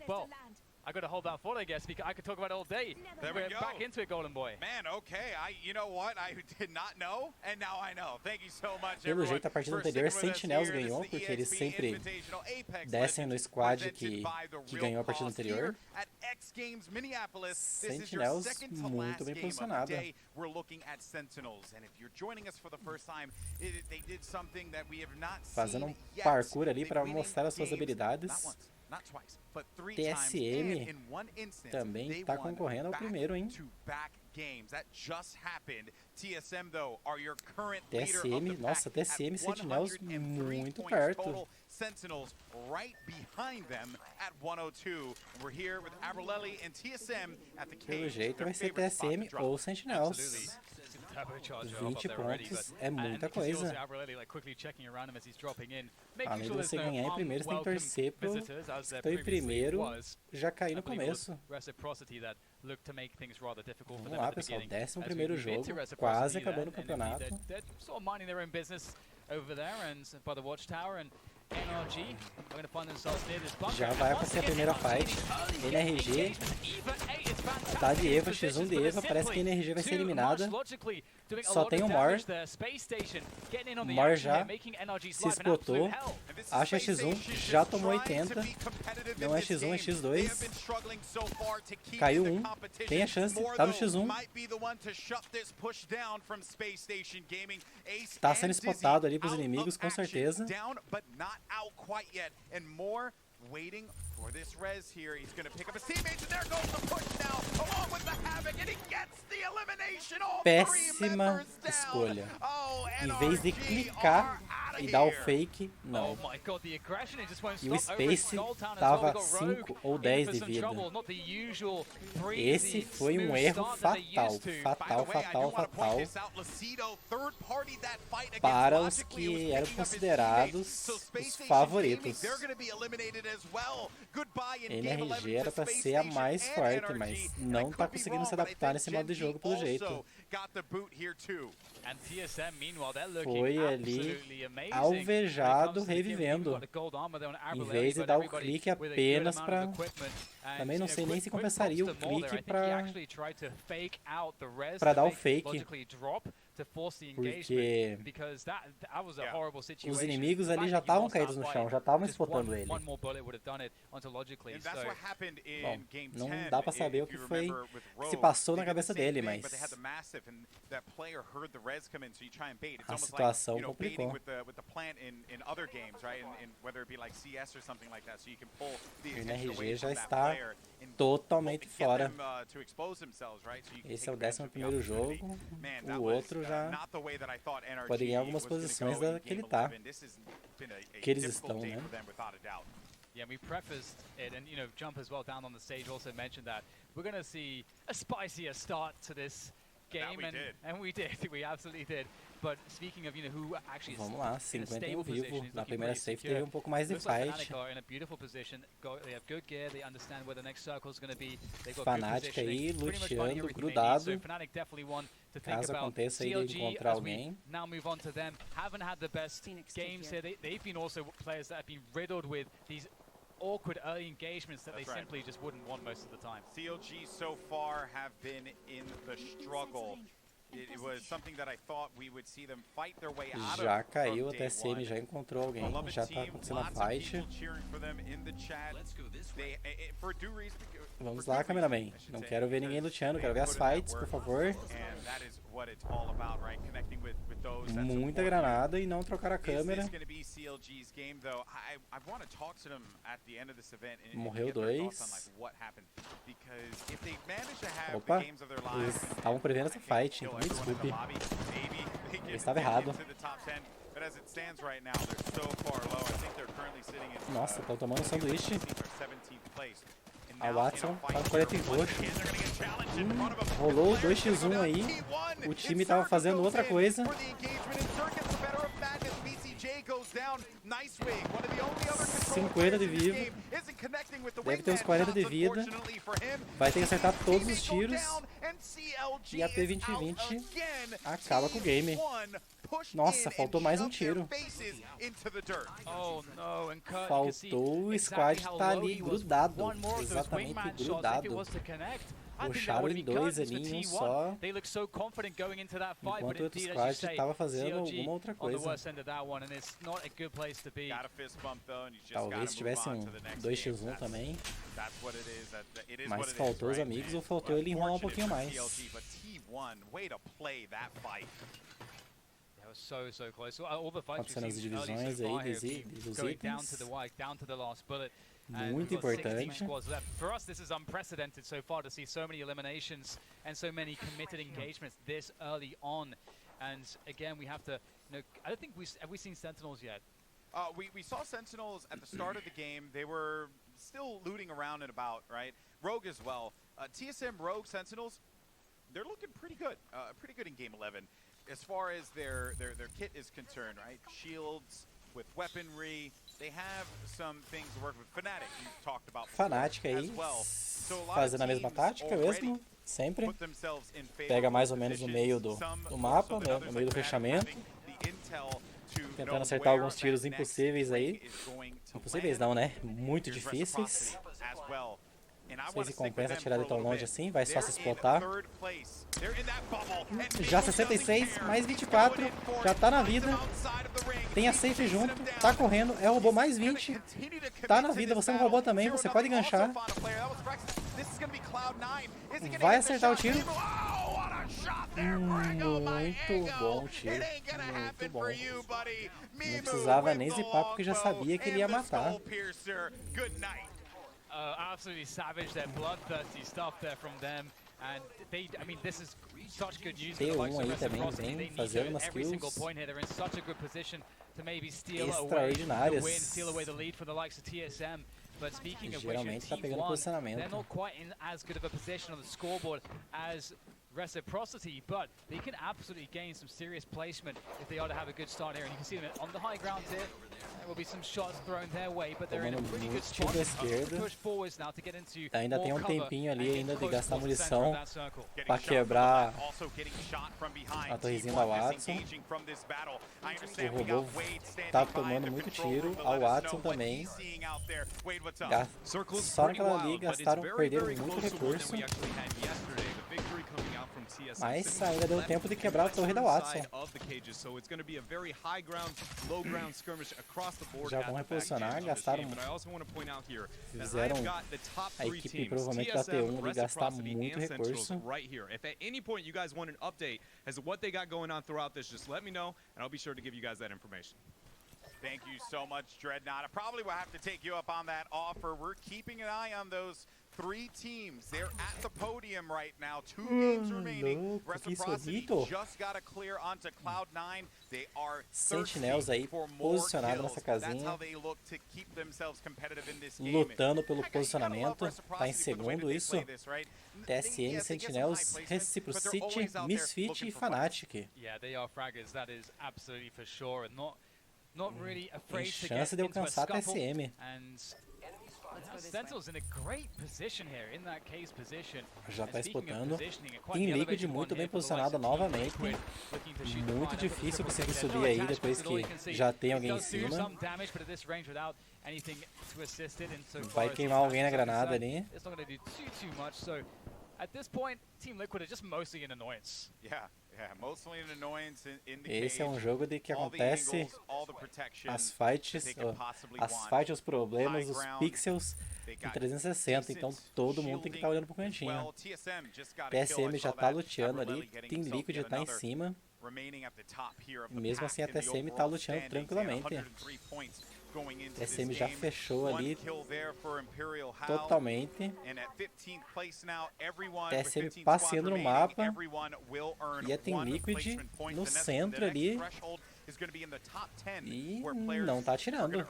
Well, I got to hold that thought, I guess, because I could talk about it all day. There we go. Back into it, Golden Boy. Man, okay. You know what? I did not know, and now I know. Thank you so much, Pelo jeito, a partida anterior, Sentinels ganhou, porque eles sempre descem no squad que ganhou a partida anterior. X Games Minneapolis. Sentinels muito bem posicionada. We're looking at Sentinels, and if you're joining us for the first time, they did something that we have not seen Fazendo um parkour ali para mostrar as suas habilidades. TSM também está concorrendo ao primeiro, hein? TSM, nossa, TSM e Sentinels muito perto. Sentinels right behind them at 102. We're here with Abrelelli and TSM at the Pelo jeito vai ser TSM ou Sentinels. 20 pontos é muita coisa. Além de você ganhar em primeiro, você tem que torcer pro que estou em primeiro já cair no começo. Vamos lá, pessoal, 11º jogo, quase acabando o campeonato. Já vai acontecer a primeira fight. NRG tá de Eva, X1 de Eva. Parece que a NRG vai ser eliminada. Só tem o Mor. Mor já se esgotou. Acha X1, já tomou 80. Não é X1, é X2. Caiu 1. Tem a chance, tá no X1. Tá sendo spotado ali pros inimigos, com certeza. Waiting for this res here. He's going to pick up his teammates, and there goes the push now, along with the Havoc, and he gets the elimination. All péssima escolha. Em vez de clicar e dar o fake, não. E o Space tava 5 ou 10 de vida. Esse foi um erro fatal, fatal para os que eram considerados os favoritos. NRG era para ser a mais forte, mas não tá conseguindo se adaptar nesse modo de jogo pelo jeito. Foi ali alvejado, revivendo, em vez de dar o clique apenas para... Também não sei nem se compensaria o clique para dar o fake, porque os inimigos ali já estavam caídos no chão, já estavam spotando ele. Bom, não dá pra saber o que foi que se passou na cabeça dele, mas a situação complicou. O NRG já está totalmente fora. Esse é o 11º jogo, o outro já pode ganhar algumas posições da que ele tá, que eles estão, né? Yeah, we prefaced it, and Jump as well down on the stage also mentioned that we're going to see a spicier start to this game, and we did, we absolutely did. But speaking of who actually vamos lá, 51 vivo. Na primeira safe teve um pouco mais de fight. Fnatic aí luteando, grudado. Caso aconteça aí de encontrar alguém. Now move on to them. Haven't had the best games here. They've been also players that have been riddled with these awkward early engagements that they simply just wouldn't want most of the time. CLG so far have been in the struggle. It was something that I thought we would see them fight their way out of. Já caiu, a TSM já encontrou alguém, já tá acontecendo a fight. Vamos lá, cameraman. Não quero ver ninguém luteando, quero ver as fights, por favor. Muita granada e não trocar a câmera. Morreu 2. Opa, eles estavam prevendo essa fight, então me desculpe. Eu estava errado. Nossa, estão tomando um sanduíche. A Watson tá com colete roxo. Rolou 2x1 aí. O time tava fazendo outra coisa. 50 de vivo. Deve ter uns 40 de vida. Vai ter que acertar todos os tiros. E a P2020 acaba com o game. Nossa, faltou mais um tiro. Faltou o squad tá ali grudado, exatamente grudado. Puxaram em dois ali, em um só, enquanto o outro squad estava fazendo alguma outra coisa. Talvez tivesse um 2x1 também, mas faltou os amigos ou faltou ele enrolar um pouquinho mais. Acontecendo as divisões aí dos itens. Muito importante. For us, this is unprecedented so far to see so many eliminations and so many committed engagements this early on. And again, we have to, I don't think have we seen Sentinels yet? We saw Sentinels at the start of the game. They were still looting around and about, right? Rogue as well. TSM Rogue Sentinels, they're looking pretty good in Game 11 as far as their kit is concerned, right? Shields with weaponry. They have some things to work with. Fnatic, you talked about Fnatic aí, fazendo a mesma tática mesmo, sempre. Pega mais ou menos no meio do mapa, né, no meio do fechamento. Tentando acertar alguns tiros impossíveis aí. Impossíveis não, né? Muito difíceis. Não sei se compensa tirar de tão longe assim, vai só se explotar. Já 66, mais 24, já tá na vida. Tem a safe junto, tá correndo, é o robô mais 20. Tá na vida, você é um robô também, você pode enganchar. Vai acertar o tiro. Muito bom tiro, muito bom. Não precisava nem zipar porque já sabia que ele ia matar. Absolutely savage, that bloodthirsty stuff there from them, and they, I mean, this is such good news for the likes of Reciprocity. They need to every single point here. They're in such a good position to maybe steal away the win, steal away the lead for the likes of TSM. But speaking of which, Team 1, they're not quite in as good of a position on the scoreboard as Reciprocity, but they can absolutely gain some serious placement if they are to have a good start here. And you can see them on the high ground here. There will be some shots thrown their way, but they're in a pretty good spot to push forwards now to get into ainda tem tempinho ali ainda de gastar munição para quebrar a torrezinha da Watson. O robô tá tomando muito tiro, a Watson também. Só naquela ali perderam muito recurso. Mas ainda deu tempo de quebrar a torre da Watson. Já vão reposicionar, gastaram. Fizeram a equipe provavelmente da T1 de gastar muito recurso. Thank you so much, Dreadnought. I probably will have to take you up on that offer. We're keeping an eye on those 3 teams. They're at the podium right now. 2 games remaining. Reciprocity just got a clear onto Cloud9. They are Sentinels aí posicionado nessa casinha, lutando pelo posicionamento. Tá em segundo isso. TSM, Sentinels, Reciprocity, Misfit e Fnatic. Yeah, they are fraggers. That is absolutely for sure. Tem chance de alcançar a TSM. Já está disputando. Team Liquid muito bem posicionada novamente. Muito difícil conseguir subir aí depois que já tem alguém em cima. Vai queimar alguém na granada ali. At this point, Team Liquid are just mostly an annoyance. Esse é um jogo de que acontece as fights, os problemas, os pixels em 360, então todo mundo tem que estar olhando pro cantinho. TSM já tá luteando ali, Team Liquid já tá em cima. Mesmo assim a TSM tá luteando tranquilamente. TSM já fechou ali totalmente. TSM passeando no mapa. E a Team Liquid no centro ali. E não tá atirando.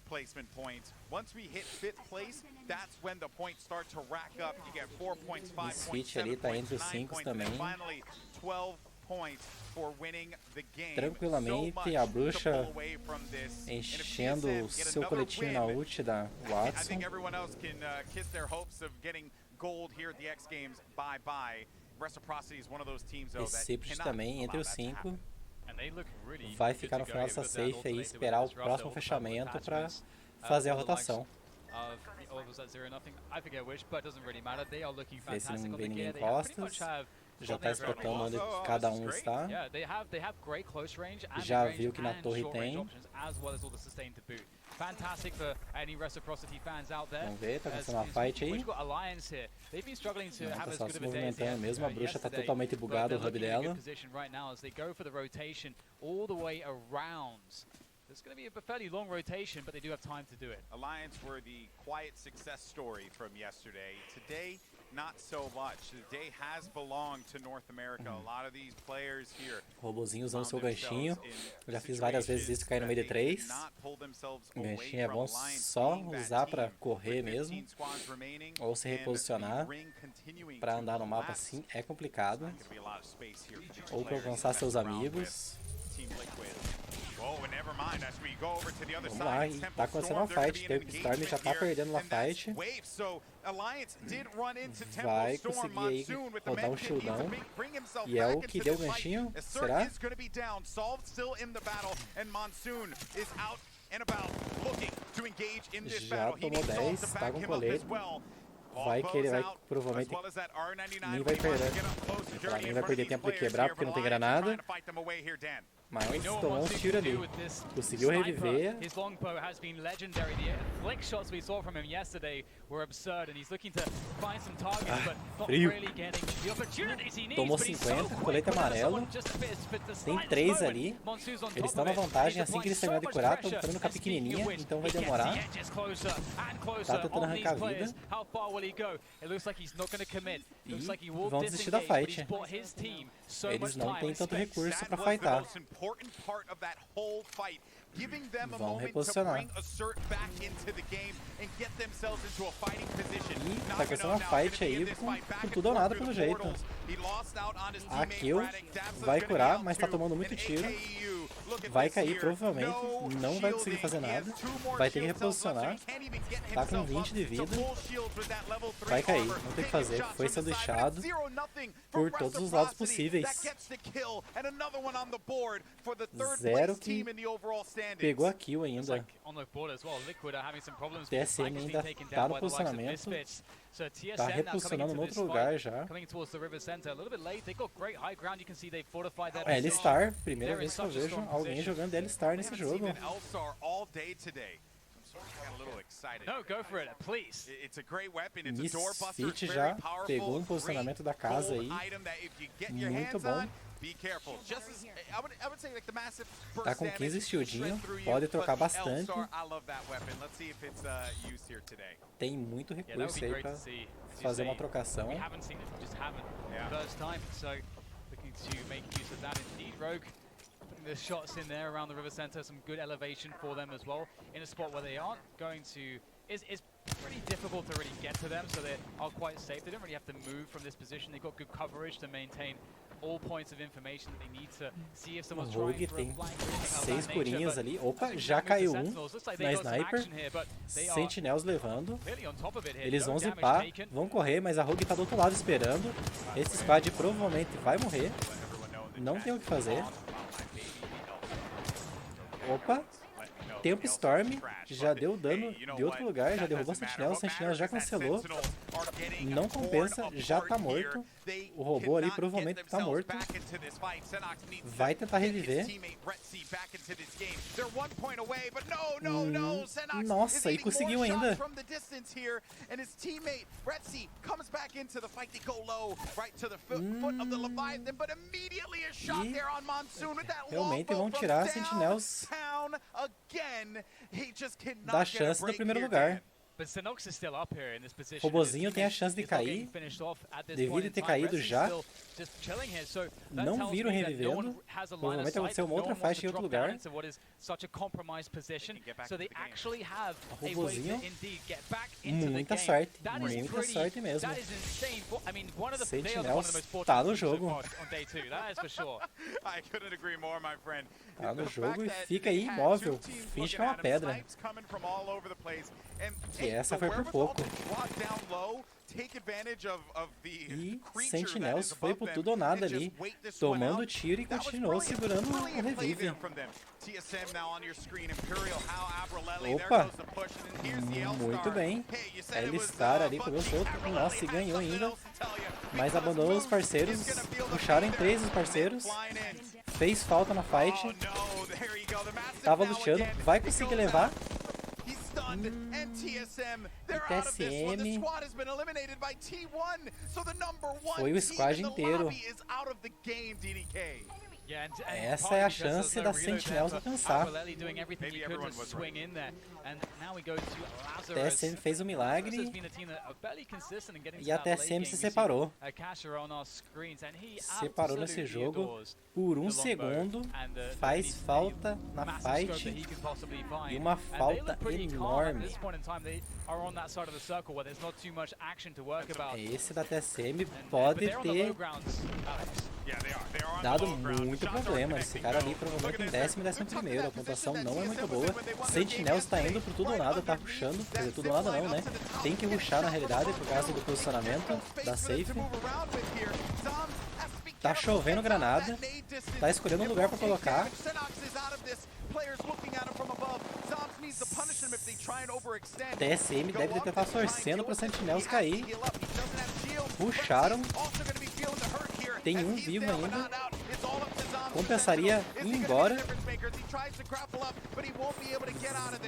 Placement points. Once we hit 5th place, that's when the points start to rack up. You get 4 points, 5 points, 7 points, 9 points, and finally 12 points for winning the game. Tranquilamente, a bruxa enchendo o seu coletinho na ult da Watson. I think everyone else can kiss their hopes of getting gold here at the X Games. Bye bye. Reciprocity is one of those teams though that também entre os 5. vai ficar no final dessa safe aí, esperar o próximo fechamento para fazer a rotação. Ver se não vem ninguém em costas. Já está explotando onde cada um está. Já viu que na torre tem. Vamos ver, tá começando uma fight aí. Tá só se movimentando mesmo, a bruxa tá totalmente bugada, o hub dela. It's going to be a fairly long rotation, but they do have time to do it. Alliance were the quiet success story from yesterday. Today, not so much. The day has belonged to North America. A lot of these players here. Robozinho usando seu ganchinho. Eu já fiz várias vezes isso, cair no meio de 3. O ganchinho é bom só usar para correr mesmo, ou se reposicionar. Para andar no mapa assim é complicado. Ou para alcançar seus amigos. Vamos lá, tá acontecendo uma fight, o Storm já tá perdendo uma fight. Vai conseguir aí rodar um shieldão. E é o que deu o ganchinho, será? Já tomou 10, tá com colete. Vai provavelmente nem vai perder. Nem vai perder tempo de quebrar porque não tem granada. Mas tomou um tiro ali. Conseguiu reviver. Frio. Tomou 50, colete amarelo. Tem 3 ali. Eles estão na vantagem. Assim que eles terminam de curar, estão entrando com a pequenininha. Então vai demorar. Tá tentando arrancar a vida. E vão desistir da fight. Eles não têm tanto recurso para fightar. Vão reposicionar. E tá acontecendo uma fight aí com tudo ou nada pelo jeito. A Kill vai curar, mas tá tomando muito tiro. Vai cair provavelmente, não vai conseguir fazer nada. Vai ter que reposicionar. Tá com 20 de vida. Vai cair, não tem o que fazer. Foi sanduichado por todos os lados possíveis. 0 que pegou a kill ainda. TSM ainda tá no posicionamento. Tá reposicionando no outro lugar já. É L-Star, primeira vez que eu vejo alguém jogando L-Star nesse jogo. Misfit já pegou um posicionamento da casa aí. Muito bom. Tá com 15 shieldinho, pode trocar bastante. Tem muito recurso aí pra fazer uma trocação. Putting the shots in there around the river center, some good elevation for them as well, in a spot where they aren't going to... It's pretty difficult to really get to them, so they are quite safe. They don't really have to move from this position. They've got good coverage to maintain all points of information that they need to see if someone's trying for a flank. 6 curinhas ali. Opa, já caiu um na sniper. Sentinels levando. Eles vão zipar, vão correr, mas a Rogue tá do outro lado esperando. Esse squad provavelmente vai morrer. Não tem o que fazer. Opa. Tempo Storm, já deu dano de outro lugar, já derrubou o Sentinel já cancelou. Não compensa, já tá morto. O robô ali provavelmente tá morto. Vai tentar reviver. Nossa, e conseguiu ainda. E realmente vão tirar Sentinels da chance do primeiro lugar. O robozinho tem a chance de cair, devido a ter caído já. Não viram revivendo. Provavelmente aconteceu uma outra faixa em outro lugar. O robozinho, muita sorte mesmo. Sentinels tá no jogo. Tá no jogo e fica aí imóvel. Finge que é uma pedra. Que essa foi por pouco. E Sentinels foi por tudo ou nada ali, tomando tiro e continuou segurando o revive. Opa, muito bem. É listar ali, pegou solto. Nossa, e ganhou ainda. Mas abandonou os parceiros, puxaram em 3 os parceiros. Fez falta na fight. Tava luteando, vai conseguir levar. TSM foi o squad inteiro. Essa é a chance da Sentinels alcançar. TSM fez um milagre e a TSM se separou. Separou nesse jogo por um segundo. Faz falta na fight e uma falta enorme. Esse da TSM pode ter dado muito problema. Esse cara ali provavelmente em 10º e 11º. A pontuação não é muito boa. Sentinels está indo pro tudo ou nada, tá rushando. Quer dizer, tudo ou nada não, né? Tem que rushar na realidade por causa do posicionamento da safe. Tá chovendo granada. Tá escolhendo um lugar pra colocar. TSM deve estar torcendo para Sentinels cair. Puxaram. Tem um vivo ainda. Compensaria ir embora.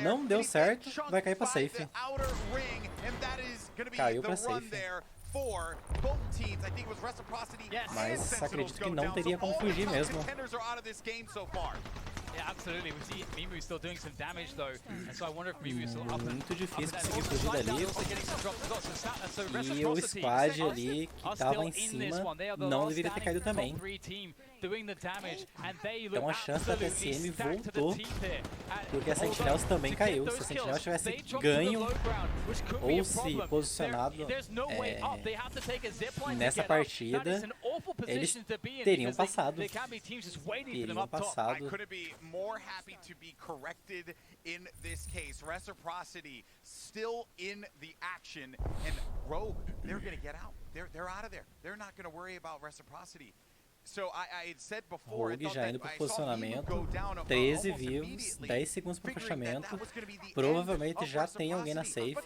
Não deu certo. Vai cair para safe. Caiu para safe. Mas acredito que não teria como fugir mesmo. Muito difícil conseguir fugir dali. E o squad ali que tava em cima não deveria ter caído também. Então a chance da TSM voltou, porque a Sentinels também caiu. Se a Sentinels tivesse ganho ou se posicionado nessa partida, eles teriam passado. Teriam passado. More happy to be corrected in this case. Reciprocity still in the action, and Rogue, they're going to get out. They're out of there. They're not going to worry about reciprocity. So I had said before, Rogue já indo pro posicionamento, 13 vivos, 10 segundos para o fechamento. Provavelmente já tem alguém na safe.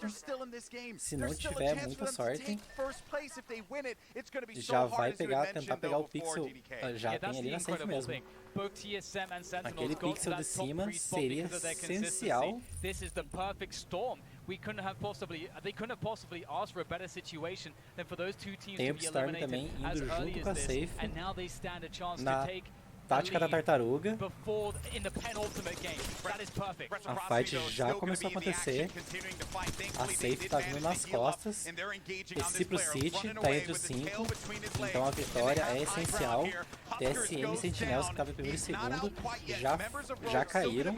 Se não tiver muita sorte, já vai tentar pegar o pixel. Já tem ali na safe mesmo. Aquele pixel de cima seria essencial. They couldn't have possibly asked for a better situation than for those two teams to be eliminated as early as this, and now they stand a chance to take tática da tartaruga. A fight já começou a acontecer. A safe tá vindo nas costas. Esse pro City tá entre os 5. Então a vitória é essencial. TSM e Sentinels, que tava em primeiro e segundo, já caíram.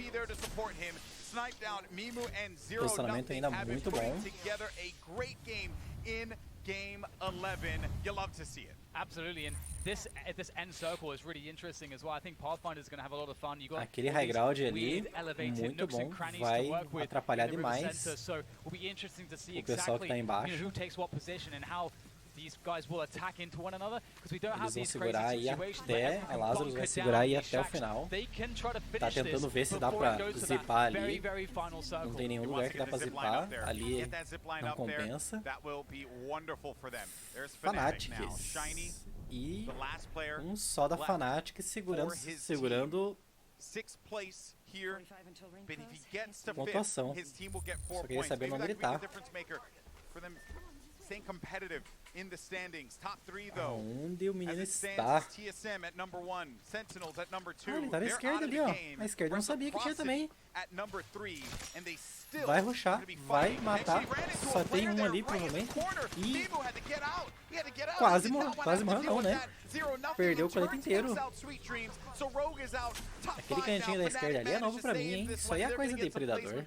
Posicionamento ainda muito bom. Game-11, you love to see it. Absolutely, and this end circle is really interesting as well. I think Pathfinder's going to have a lot of fun. You got aquele high ground ali, muito bom, vai atrapalhar demais o pessoal que tá embaixo. These guys will attack into one another because we don't have these crazy situations. A Lazarus vai segurar aí até o final. Tá tentando ver se dá pra zipar ali. Não tem nenhum lugar que dá pra zipar. Ali não compensa. Fanatics. E um só da Fanatics segurando pontuação. Só queria saber onde ele tá. In the standings, top 3 though. Onde o menino está? TSM at number 1, Sentinels at number 2. Ele tá na esquerda ali, ó. A esquerda eu não sabia que tinha também. Vai rushar, vai matar. Só tem um ali provavelmente. E quase morreu não, né? Perdeu o colete inteiro. Aquele cantinho da esquerda ali é novo pra mim, hein? Isso aí é coisa de predador.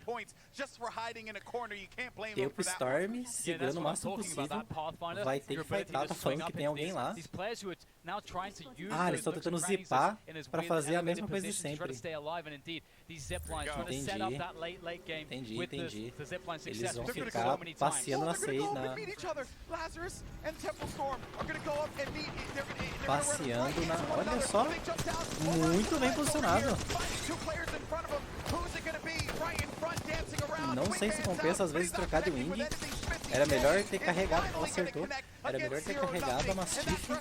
Tempo Storm segurando o máximo possível. defensivo, vai ter que fightar, tá falando que tem alguém lá. Ah, eles estão tentando zipar pra fazer a mesma coisa de sempre. Entendi. Eles vão ficar passeando na passeando na... Olha só, muito bem posicionado. Não sei se compensa às vezes trocar de wing. Era melhor ter carregado, acertou. Era melhor ter carregado a Mastiff.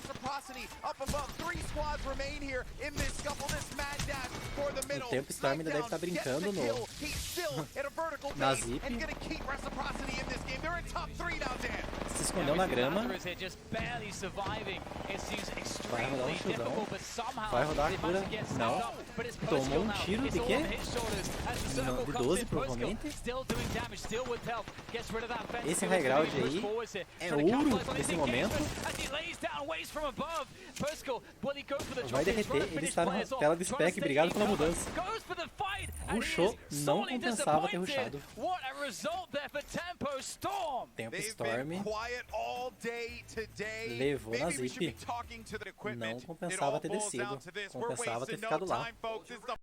O tempo Storm ainda deve estar brincando na zip. Se escondeu na grama. Vai rodar um shieldão. Vai rodar a cura. Não. Tomou um tiro de quê? Não, de 12 provavelmente. Esse high ground aí é ouro nesse momento. Vai derreter, ele está na tela de spec, obrigado pela mudança. Rushou, não compensava ter rushado. Tempo Storm levou na zip. Não compensava ter descido, compensava ter ficado lá.